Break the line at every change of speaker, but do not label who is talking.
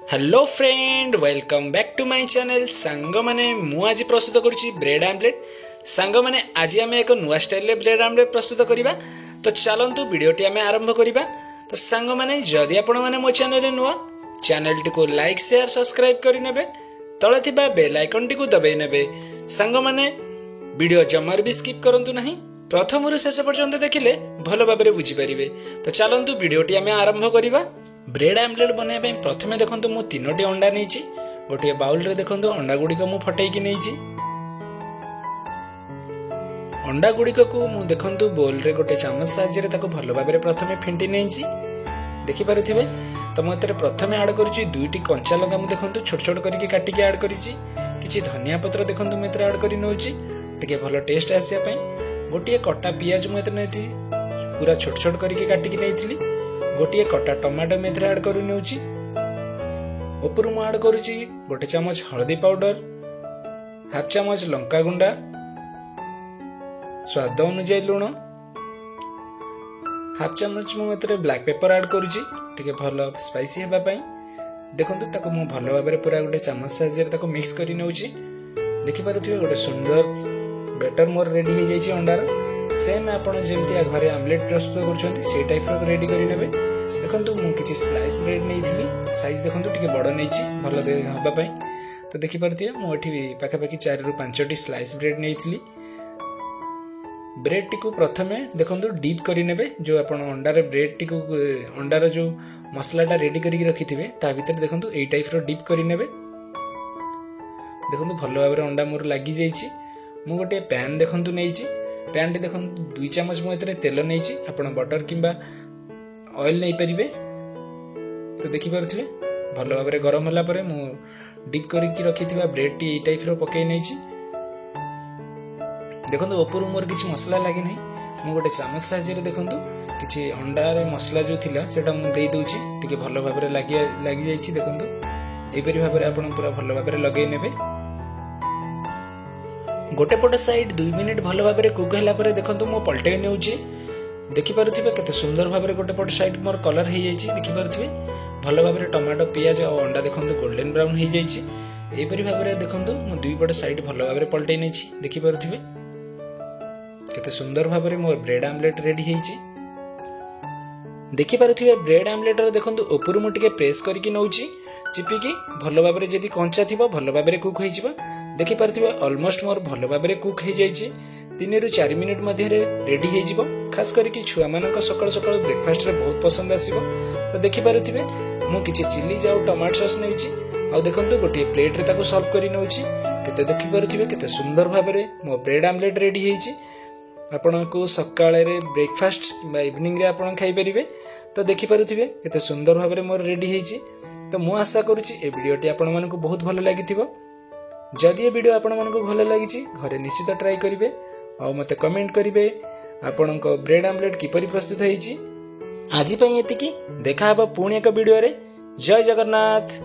Hello friend welcome back to my channel सांग माने मु आज प्रस्तुत करुछि ब्रेड आमलेट। सांग माने आज आम एक नुआ स्टाइल ब्रेड आमलेट प्रस्तुत करिबा। तो चलंतु वीडियोटी आम आरंभ करिबा। तो सांग माने जदि आपण माने मो चैनल नुआ चैनल टी को लाइक शेयर सब्सक्राइब करि नेबे, तळे थिबा बेल आइकन टी को दबाई नेबे। सांग माने वीडियो जमार भी स्किप करंतु नाही, प्रथम रु शेष पर्यंत देखिले भलो भाबरे बुझी परिबे। तो चलंतु वीडियोटी आम आरंभ करिबा। ब्रेड आमलेट बनाई प्रथमे देखो मु 3टी अंडा नहीं गोटे बाउल रे देखो अंडा गुड़िक मु फटैकी नहीं अंडा गुड़िक को मु देखो बोल रे गोटे चामच साहाय्य ताको भल भाव प्रथमे फेंटी नहीं देखिपे। तो मुझे प्रथमे आड करुच्ची 2टी कंचा लंका मुझे देखो छोट छोट करके काटिकी आड करी धनिया पत्र देखो मुझे आड कर टे भल टेस्ट आसापी। गोटे कटा पियाज मुझे नहीं पूरा छोट छोट करके काटिकी नहीं गोटे कटा टमाटो मेथर आड कर उपरू आड करुच्ची गोटे चामच हल्दी पाउडर, हाफ चामच लंका गुंडा, स्वाद अनुसार लुण, हाफ चामच मुझे ब्लैक पेपर आड करुच्ची टे भल स्पाइसी होगापाई। देखो ताको मु भल भाव पूरा गोटे चामच साहाय्य मिक्स कर देखिपे गोटे सुंदर बैटर मोर रेडी हो जाइए अंडार। सेम आप जमी घरे आमलेट प्रस्तुत कर टाइप रेडी करेंगे। देखो मुझे स्लाइस ब्रेड नहीं साइज देखो टे बड़ नहीं भल हाँपाई। तो देखिपे मुझे पाखापाखि 4 ରୁ 5टी स्लाइस ब्रेड नहीं ब्रेड टी को प्रथमे देखो डीप करे जो आप अंडार ब्रेड टी को अंडार जो मसलाटा रेडी कर रखि थे भर देखो यही टाइप डीप करे देखो भल भाव अंडा मोर लगी जाइए। मु गोटे पैन देखो नहीं पैन टी देखो 2 चामच मुझे तेल नहीं आप बटर किंबा ऑयल नहीं पारे। तो देखिपे भल भाव गरम होला मु डीप करके रखी ब्रेड टी टाइप पकई नहीं देखो ऊपर मोर किसी मसला लगे ना मु गोटे चामच साहाय्य देखो किसी अंडार मसला जो थिला सेटा मु दे दूची टिके भल भाव लगी जाइए। देखो एपरी भाव आप पूरा भल भाव लगे नेबे। गोटे पट साइड 2 मिनिट भल भाव कुक है देखो मु पलटे नौची देखिपे केते सुंदर भाव गोटे पट साइड मोर कलर हो जाइए। देखिपे भल भाव टमाटो पियाज और अंडा देखो गोल्डन ब्राउन हो जाइए। एपरी भाव देखो मु 2 पट साइड भल भाव पलटे नहीं देखिपे केते सुंदर भाव मोर ब्रेड आमलेट रेडी हो देखिपे। ब्रेड आमलेट देखो ऊपर मुझे प्रेस करके नौची चिपिकी भल भाव जदि कंचा थी भल भाव कुक हो देखिपे ऑलमोस्ट मोर भल भाव कुक हो जाइए। 3 ରୁ 4 मिनिट मध्य रेडी हो खास करके छुआ मान सकाल सकाल ब्रेकफास्ट रे बहुत पसंद आसीबो। तो देखिपे मु किछि चिली जाऊ टमाटो सॉस नहीं आ देखो गोटे प्लेट रे ताको सर्व करी नौची केते देखिपे केते सुंदर भाव मो ब्रेड आमलेट रेडी होइछि। आपण को सकाळे रे ब्रेकफास्ट किंबा इवनिंग रे आपण खाई परिबे। तो देखिपे केते सुंदर भाव मोर रेडी होइछि। तो मु आशा करूछि ए वीडियोटी आपण मानको बहुत भलो लागिथिबो। जदि ये वीडियो आपण मानको भलो लागिछि घरे निश्चित ट्राई करिवे और मते कमेंट करिवे आपणको ब्रेड आमलेट किपरि प्रस्तुत होइछि। आज पई एतिकी देखा हबो पुणी एक वीडियो रे। जय जगन्नाथ।